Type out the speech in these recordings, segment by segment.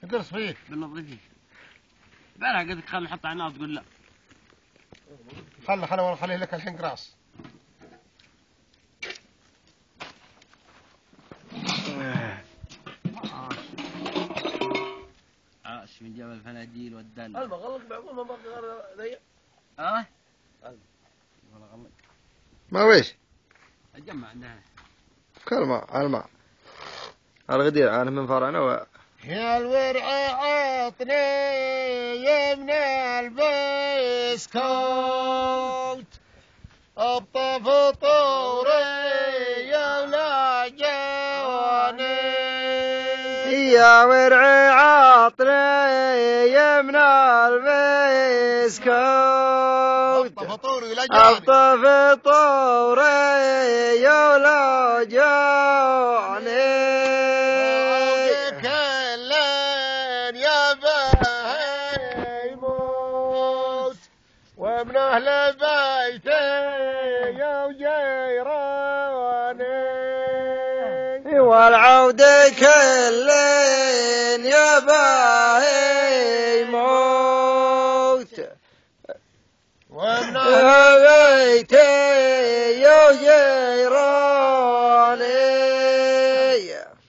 تقرص فيه بالنظيفين بلا قلت لك خلينا نحط على النار تقول لا خليه لك الحين قراص. عاش من جبل الفناديل والدل. غلق معقول ما باقي غير ضيق. والله غلق. ما ويش؟ أجمع عندها. كل ماء الماء. الغدير عانه من فرعنا يا الورع عطني يمن البسكوت أبطف طوري يا ولا جاني. يا ورع عطني يمن البسكوت أبطف طوري يا ولا جاني. ومن أهل بيتي يا وجيراني والعود كل يباهي يموت. ومن أهل بيتي يا وجيراني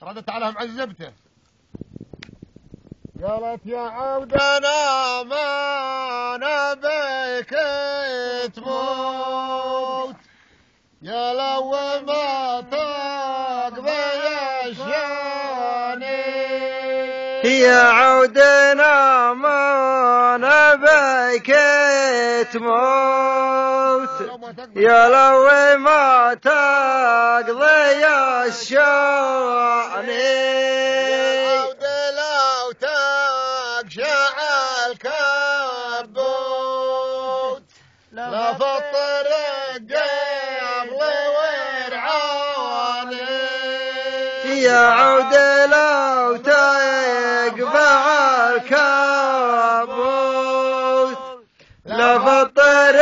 ردت عليهم عذبته قالت يا عودنا ما نبيك تموت يا لو ما تقضي الشاني. يا عودنا ما نبيك تموت يا لو ما تقضي الشاني. لا فطر قبل ورعاني. يا عود لو تقبع الكبوت لا فطر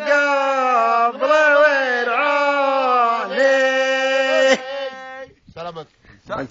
قبل ورعاني. سلامك. سلام.